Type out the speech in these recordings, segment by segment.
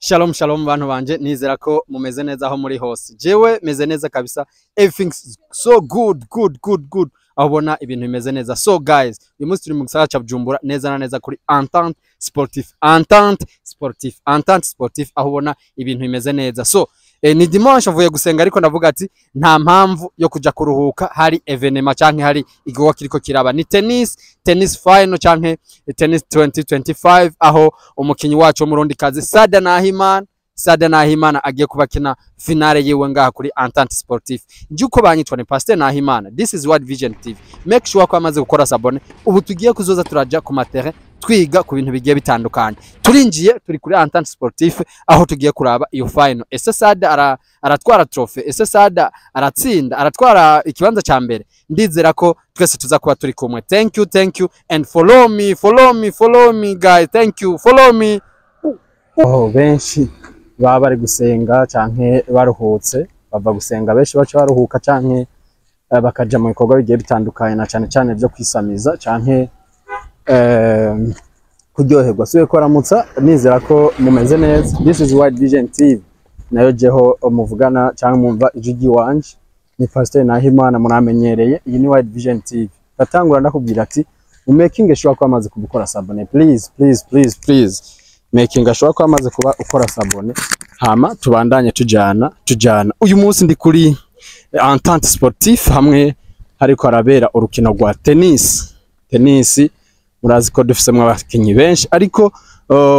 Shalom shalom bantu banje, nizera ko mumeze neza aho muri hose. Jewe meze neza kabisa. Everything's so good. Aho bona ibintu bimeze neza. So guys, uyu munsi turi mu gisagara ca Bujumbura neza na neza kuri Entente Sportif aho bona ibintu bimeze neza. So ni dimanche avuye gusenga ariko ndavuga ati nta mpamvu yo kuja kuruhuka, hari evenement canke hari igikorwa kiriko kiraba. Ni tennis final canke tennis 2025 aho umukinyi wacu w'umurundi kazi Sada Nahimana agiye kubakina finale yiwe ngaha kuri Entente Sportif. Njuko banyitwa ni Pastor Nahimana. This is World Vision TV. Make sure ko amaze gukora sabone. Ubu tugiye kuzoza turaja ku matere twiga ku bintu bigiye bitandukanye. Turinjiye turi kuri Entente Sportif aho tugiye kuraba iyo final. Ese Sada aratwara trophy, ese Sada aratsinda, aratwara ikibanza ca mbere. Ndizera ko twese tuza kuba turi kumwe. Thank you and follow me guys. Thank you. Follow me. Oh, benshi baba bari gusenga canke baruhutse, bava gusenga benshi baca baruhuka canke bakaja mu bikorwa bigiye bitandukanye na cane byo kwisamiza canke kuryoherwa. Suye ko ramutsa, nizera ko mumeze neza. This is World Vision TV. Nayo jeho muvugana canke mumva ijigi wanje ni Pastor Nahimana muramenyereye. Iyi ni World Vision TV. Batangura ndakubwira ati umaking sure ko amaze kubukora sabone. Please making ashobora ko amaze kuba ukora sabone, hama tubandanye tujana. Uyu munsi ndi kuri Entente Sportif hamwe hariko arabera urukino rwa tennis. Murazi ko dufisemo abakinyi benshi ariko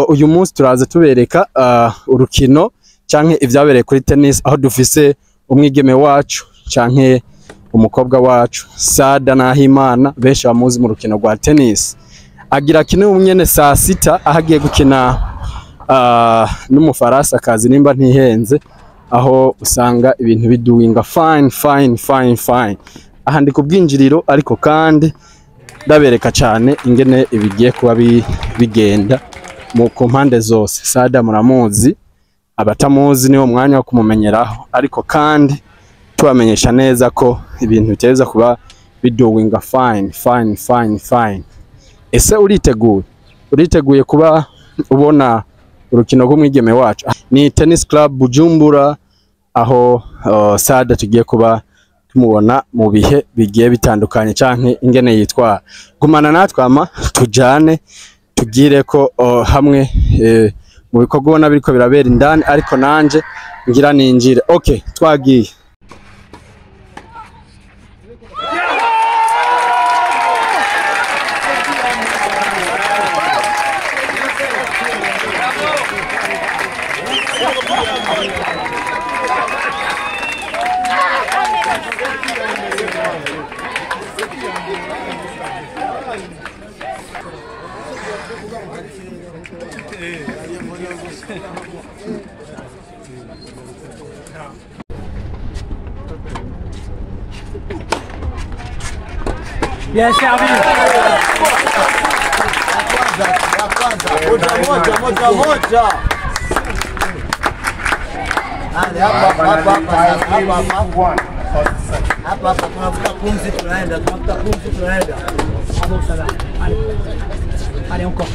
uyu munsi turaze tubereka urukino canke ivyabereye kuri tennis aho dufise umwigeme wacu canke umukobwa wacu Sada Nahimana benshi bamuzi mu rukino rwa tennis. Agira kine umnyene saa sita ahagiye gukina n'umufaransa kazi nimba ntihenze, aho usanga ibintu biduwinga fine. Aha ndi kubwinjiriro ariko kandi ndabereka cyane ingene ibigiye kuba bigenda mu kompande zose. Sada muramuzi, abatamuzi niwo mwanya wo kumumenyeraho, ariko kandi tubamenyesha neza ko ibintu biteza kuba biduwinga fine. Ese uriteguye kuba ubona urukino rw'umwigeme wacu? Ni Tennis Club Bujumbura aho Sada tugiye kuba tumubona mu bihe bigiye bitandukanye canke ingene yitwara. Gumana natwe ama tujane tugire ko hamwe mu bikorwa ubona biriko birabera indani, ariko nanje ngira ninjire. Okay, twagiye. Bien servi. Moja. Allez, hapa tunavuta pumzi tunaenda. Hapo sana. Allez encore.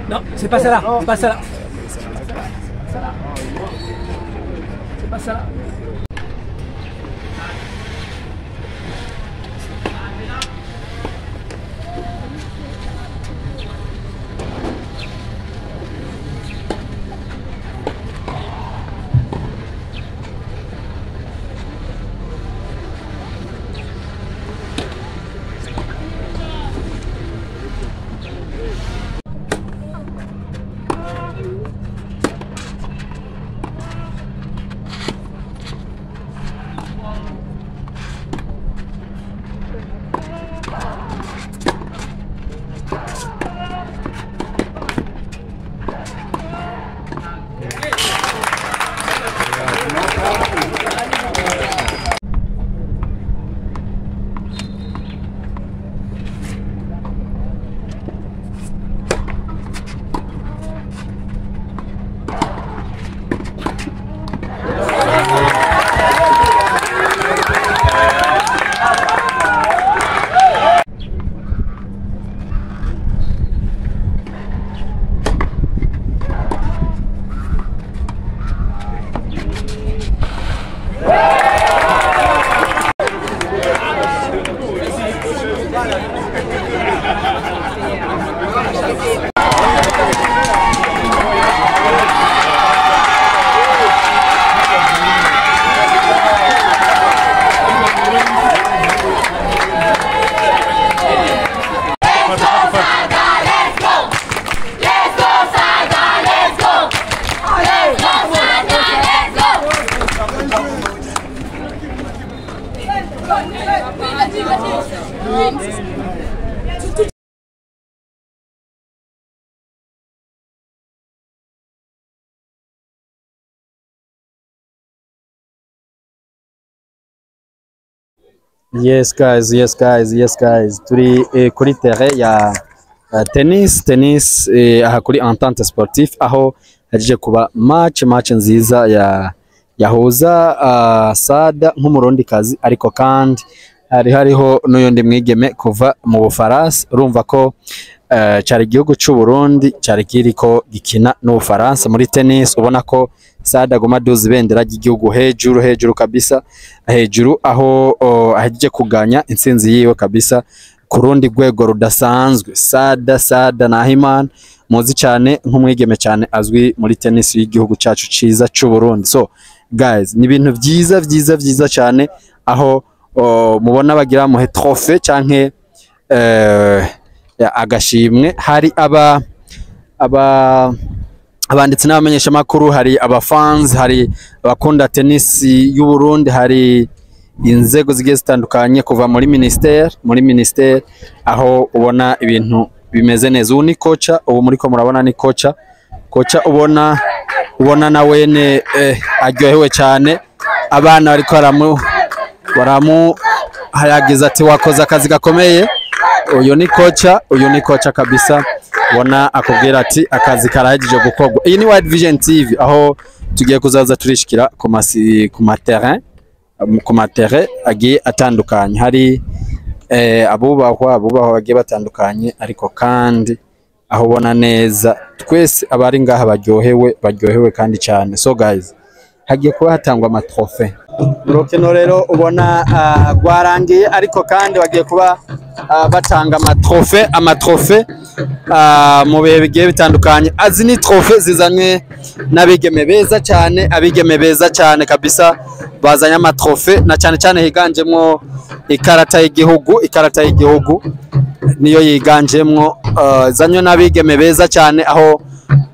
Non, c'est pas ça là, c'est pas ça là. Passa. Yes guys, turi kuri terrain ya tennis aha kuri Entente Sportif aho haje kuba match nziza yahuza Sada nk'umurundi kazi ariko kandi hariho n'uyundi mwigeme kuva mu Bufaransa. Urumva ko cyari igihugu cy'u Burundi cyari kiriko gikina n'Ubufaransa muri tennis. Ubona ko Sada goma duzi bendera ry'igihugu hejuru kabisa, hejuru aho aheje kuganya intsinzi yiwe kabisa ku rundi rwego rudasanzwe. Sada Nahimana muzi cyane nk'umwigeme cyane azwi muri tennis y'igihugu cyacu ciza cy'u Burundi. So guys, ni ibintu byiza cyane aho mubona bagira muhe trophée canke agashimwe. Hari abanditsi n'abamenyesha makuru, hari abafans, hari abakunda tennis y'u Burundi, hari inzego zigiye zitandukanye kuva muri ministère aho ubona ibintu bimeze neza. Ubu ni kocha, ubu muriko murabona ni kocha ubona na wene aryohewe cyane. Abana bariko baramu hayagize ati wakoze akazi gakomeye. Uyu ni kocha kabisa, ubona akubwira ati akazi karahagije gukorwa. Iyi ni World Vision TV aho tugiye kuzaza turishikira ku materrain agiye atandukanye. Hari abubahwa bagiye batandukanye ariko kandi aho ubona neza twese abari ngaha baryohewe kandi cyane. So guys, hagiye kuba hatangwa amatrofe. Urukino rero ubona rwarangiye ariko kandi bagiye kuba batanga amatrofe mu bihe bigiye bitandukanye. Azi ni trofe zizanywe n'abigeme beza cyane kabisa, bazanye amatrofe na cyane higanjemwo ikarata y'igihugu niyo yiganjemwo, zanywe n'abigeme beza cyane aho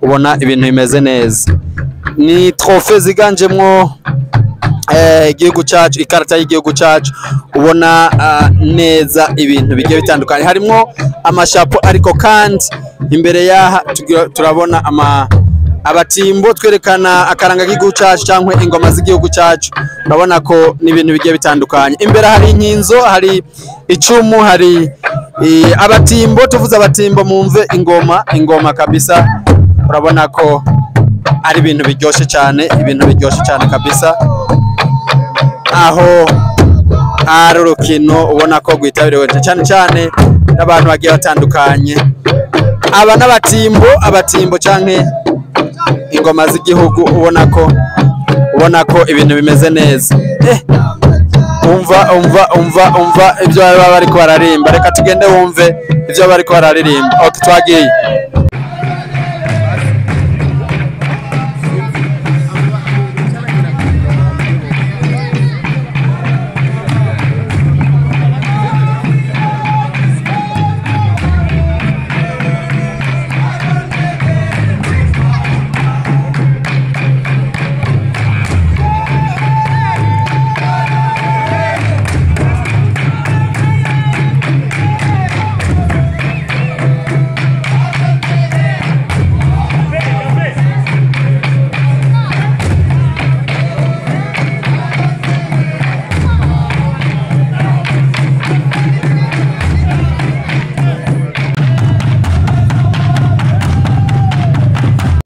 ubona ibintu bimeze neza. Ni trofe ziganjemwo igihugu cyacu, ikarata y'igihugu cyacu, ubona neza ibintu bigiye bitandukanye. Harimo amashapo ariko kandi imbere yaha turabona abatimbo twerekana akaranga k'igihugu cyacu cyangwa ingoma z'igihugu cyacu. Urabona ko n'ibintu bigiye bitandukanye. Imbere hari inkinzo, hari icumu, hari abatimbo. Tuvuze abatimbo mumve ingoma kabisa. Urabona ko ari ibintu biryoshye cyane kabisa, aho ari urukino ubona ko rwitabiriwe cyane n'abantu bagiye batandukanye. Aba n'abatimbo canke ingoma z'igihugu, ubona ubona ko ibintu bimeze neza. Umva ibyo baba bariko bararimba, reka tugende wumve ibyo baba bariko bararirimba. Okay, twagiye.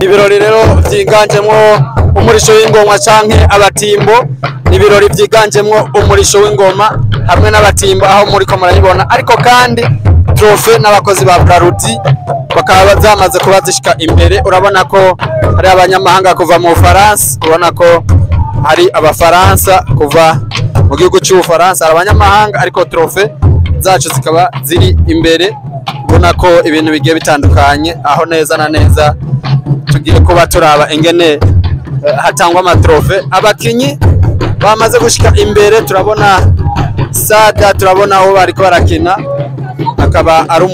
Ibirori rero vyiganjemwo umurisho w'ingoma canke abatimbo, ibirori vyiganjemwo umurisho w'ingoma hamwe n'abatimbo aho muri ko murayibona, ariko kandi trofe n'abakozi ba Brarudi bakaba zamaze kuba zishika imbere. Urabona ko hari abanyamahanga kuva mu Faransa, urabona ko hari abafaransa kuva mu gihugu cy'Ubufaransa, hari abanyamahanga, ariko trofe zacu zikaba ziri imbere. Ubona ko ibintu bigiye bitandukanye, aho neza na neza tugiye kuba turaba ingene hatangwa amatrofe. Abakinyi bamaze gushika imbere, turabona Sada, turabona aho bariko barakina, akaba ari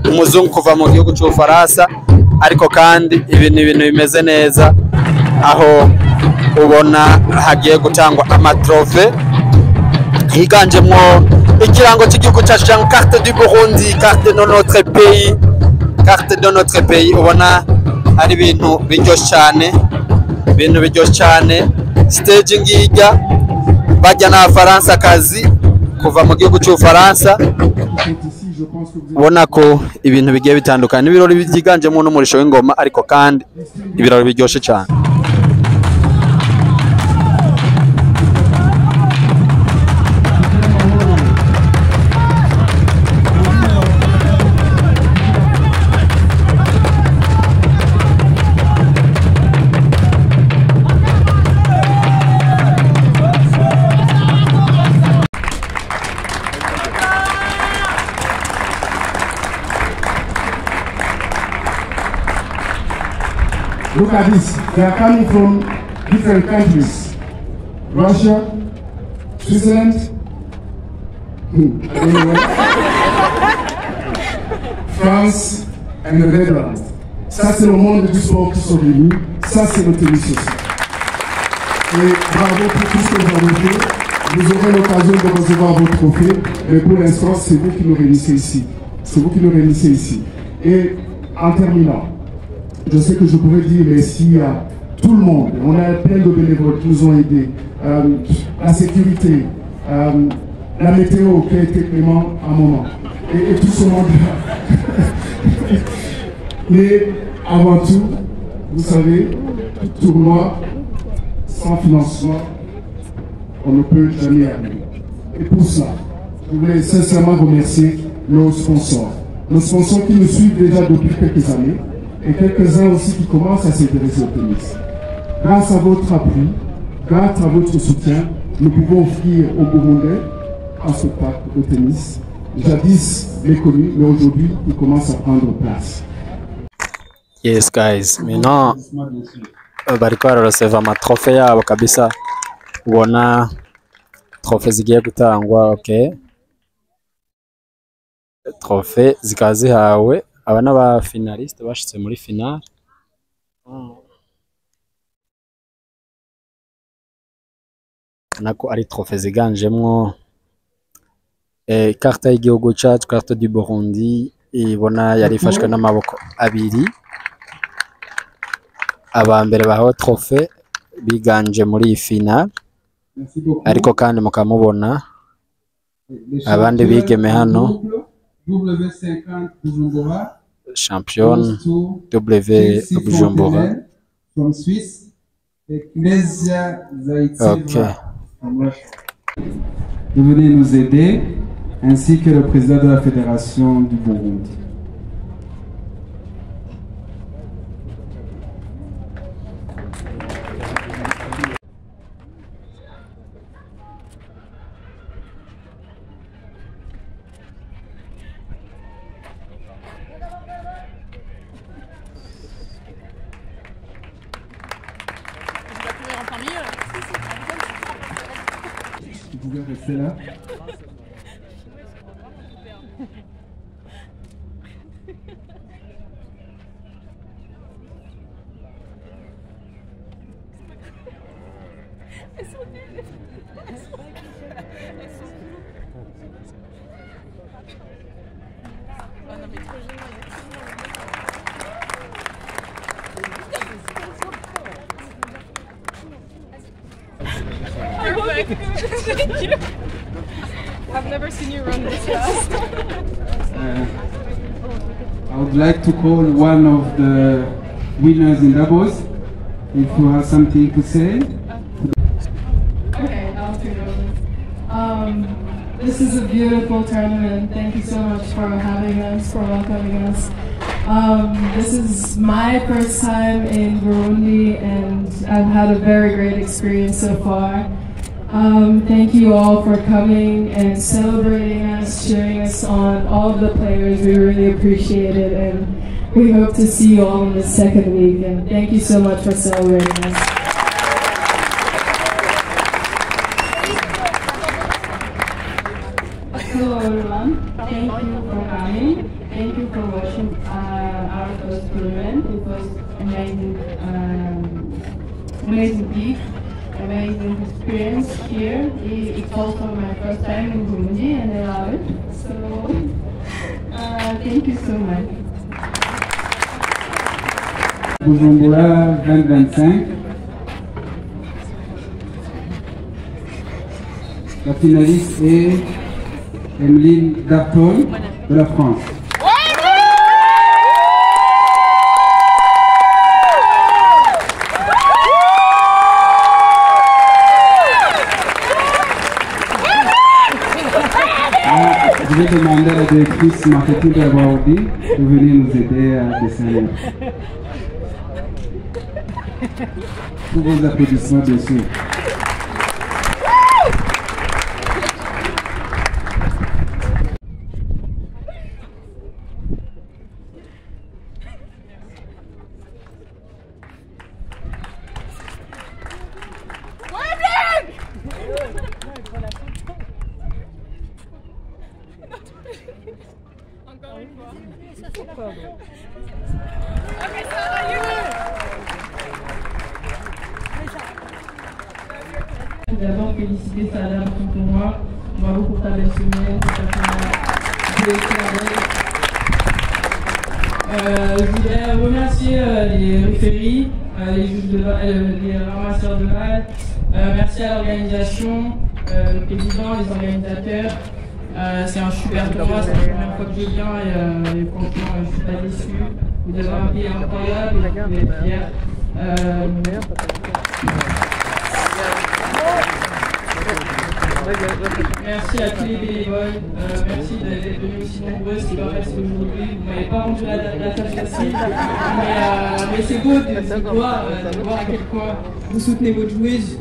umuzungu kuva mu gihugu cy'Ubufaransa, ariko kandi ibintu bimeze neza, aho ubona hagiye gutangwa amatrofe higanjemwo ikirango cy'igihugu cyacu cya carte du Burundi, carte de notre pays, carte de notre pays. Ubona ari ibintu biryoshye cyane, stage ngijya bajya n'Abafaransa kazi kuva mu gihugu cy'Ubufaransa. Ubona ko ibintu bigiye bitandukanye, ibirori byiganjemo n'umurisho w'ingoma, ariko kandi ibirori biryoshye cyane. Look at this. They are coming from different countries. Russia, Switzerland, France and the Netherlands. Ça c'est le monde du sport qui sont venus. Ça c'est le tennis aussi. Et bravo pour tout ce que vous avez fait. Vous aurez l'occasion de recevoir vos trophées. Mais pour l'instant, c'est vous qui nous réunissez ici. C'est vous qui nous réunissez ici. Et en terminant, je sais que je pourrais dire merci à tout le monde. On a plein de bénévoles qui nous ont aidés. La sécurité, la météo qui a été clément à un moment. Et tout ce monde-là. Mais avant tout, vous savez, tout tournoi, sans financement, on ne peut jamais arriver. Et pour cela, je voulais sincèrement remercier nos sponsors. Nos sponsors qui nous suivent déjà depuis quelques années. Et quelques-uns aussi qui commencent à s'intéresser au tennis. Grâce à votre appui, grâce à votre soutien, nous pouvons offrir aux Burundais un spectacle de tennis. Jadis méconnu, mais aujourd'hui, il commence à prendre place. Yes guys, maintenant bariko bararoseva amatrofe yabo kabisa, ubona trofe zigiye gutangwa. Okay, trofe zikaba zihawe aba n'aba finaliste bashitse muri finale. Nako ari trofe ziganjemwo carte y'igihugu cyacu, carte du Burundi, ibona yari ifashwe n'amaboko abiri. Abambere bahawe trofe biganje muri iyi finale, ariko kandi mukamubona abandi bigeme hano. Champion W Bujumbura. Ok. De venir nous aider, ainsi que le président de la Fédération du Burundi. Vous pouvez rester là. Thank you. I've never seen you run this fast. I would like to call one of the winners in doubles. If you have something to say. Okay, I'll take over. This is a beautiful tournament. Thank you so much for having us, for welcoming us. This is my first time in Burundi and I've had a very great experience so far. Thank you all for coming and celebrating us, cheering us on, all of the players. We really appreciate it and we hope to see you all in the second week. And thank you so much for celebrating us. Hello everyone, thank you for coming. Thank you for watching our first tournament. It was amazing gift, amazing experience here. It's also my first time in Burundi and I love it. So thank you so much. Bujumbura 2025. La finaliste est Emeline Darton de la France. Je vais demander à la directrice marketing de la Baroudi de venir nous aider à décerner. Tous vos applaudissements, bien sûr. D'abord, féliciter Salah pour son tournoi. Bravo pour ta belle semaine, pour ta finale. Je voudrais remercier les référies, les ramasseurs de balles. Merci à l'organisation, le président, les organisateurs. C'est un super tournoi, c'est la première fois que je viens et franchement je ne suis pas déçu. Vous avez un pays incroyable et vous pouvez être fiers. Merci à tous les bénévoles, merci d'être venus aussi nombreux, c'est pas facile aujourd'hui, vous m'avez pas rendu la tâche facile, mais c'est beau de voir à quel point vous soutenez votre joueuse.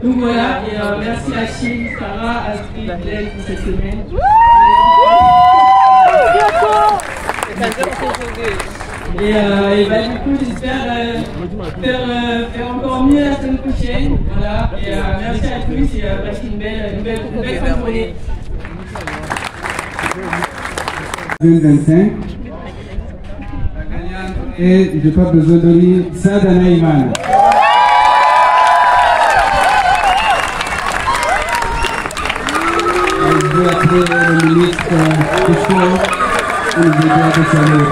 Donc voilà, et merci à Chine, Sarah, Astrid, Blaise pour cette semaine. Et du coup, j'espère faire encore mieux la semaine prochaine. Voilà. Et merci à tous et passez une belle fin de journée. 2025. Et je n'ai pas besoin de dire Sada Naïman. Je vais appeler le ministre du sport et le directeur de salut.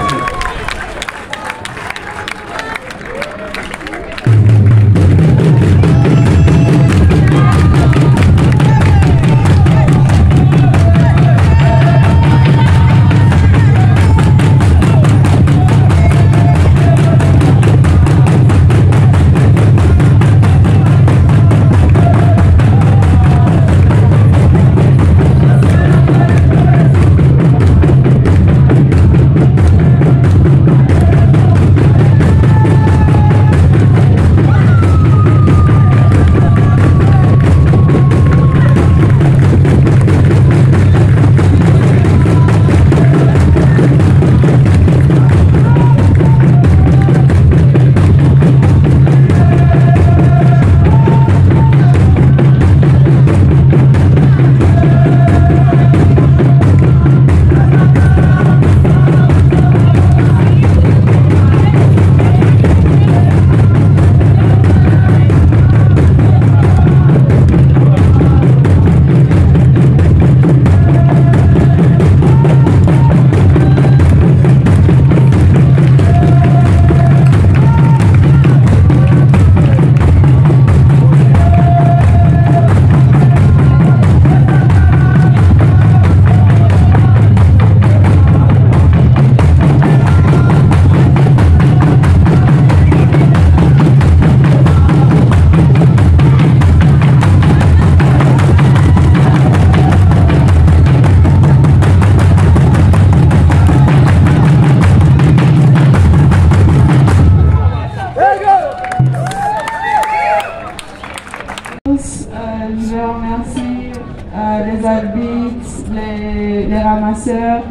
les arbitres, les ramasseurs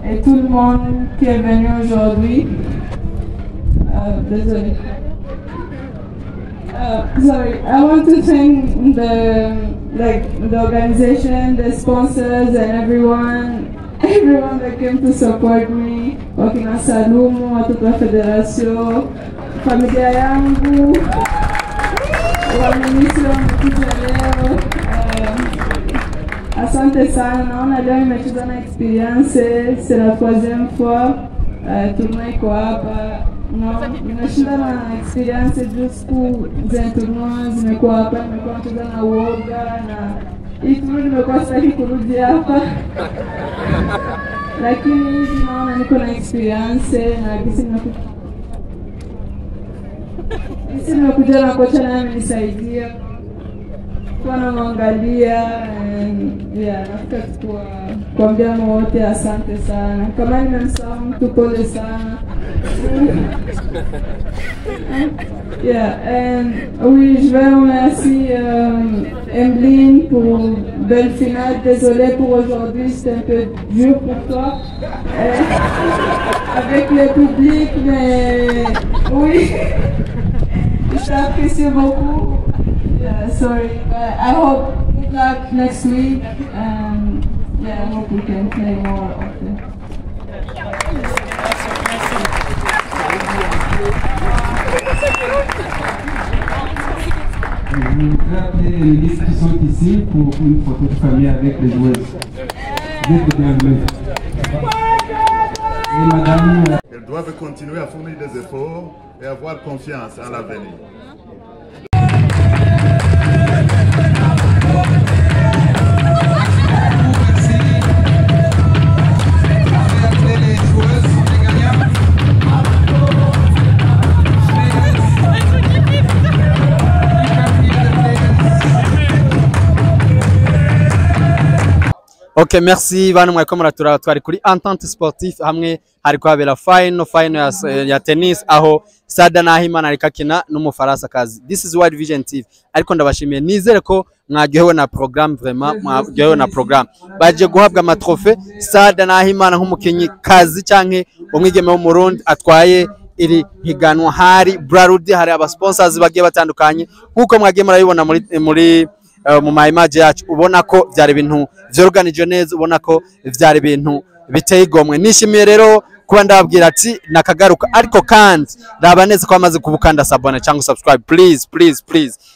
et tout le monde qui est venu aujourd'hui. Désolé. Sorry, I want to thank the organization, the sponsors, and everyone that came to support me. Wakina Salumu, watoto wa federation, familia yangu, waministri wamekuja leo. Asante sana, naona leo nimecheza na experience, c'est la 3e fois tournoi iko hapa. Nimeshinda na experience jusqu'où za tournoi zimekuwa hapa, nimekuwa nacheza na uoga na hii tournoi nimekuwa sitaki kurudi hapa. Lakini hivi naona niko na experience na kisi nimekuja na kocha naye amenisaidia kwa namwangalia. Nafika kuambia wote asante sana. Kama nimemsahau mtu pole sana. Oui, je vais remercier Emeline pour belle finale. Désolée pour aujourd'hui, c'était un peu dur pour toi. Avec le public, mais oui, je t'apprécie beaucoup. Sorry, but I hope good luck next week. I hope we can play more often. Je voudrais appeler les ministres qui sont ici pour une photo de famille avec les joueuses. Vous êtes bienvenus. Et madame... Elles doivent continuer à fournir des efforts et avoir confiance en l'avenir. Ok, merci bana mwako muratura twari kuri Entente Sportif hamwe hariko habera final ya tennis aho Sada Nahimana ariko akina n'umufaransa kazi. This is World Vision TV. Ariko ndabashimiye nizere ko mwagiyewe na program, vraiment mwagiyewe na program. Baje guhabwa amatrofe Sada Nahimana nk'umukinyi kazi canke umwigeme wo mu Burundi atwaye iri higanwa, hari Brarudi, hari aba sponsors bagiye batandukanye nkuko mwagiye murabibona muri mu maimage yacu, ubona ko byari ibintu vyorganije neza, ubona ko byari ibintu biteye igomwe. Nishimiye rero kuba ndababwira ati nakagaruka, ariko kandi raba neza ko amaze kubukanda sabone cyangwa subscribe, please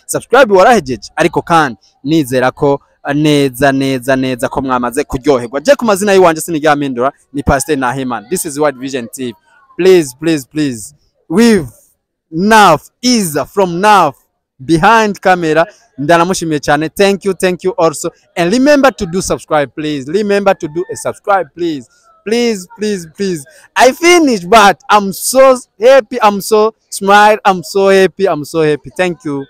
subscribe warahejeje, ariko kandi nizera ko neza ko mwamaze kuryoherwa. Je ku mazina yiwanje siniryamindura, ni Pastor Nahimana. This is World Vision TV. Please with Naf Iza from Naf behind camera. Ndanamushimiye cyane. Thank you also, and remember to do subscribe, please. Remember to do a subscribe, please. I finished, but I'm so happy, I'm so smile, I'm so happy. Thank you.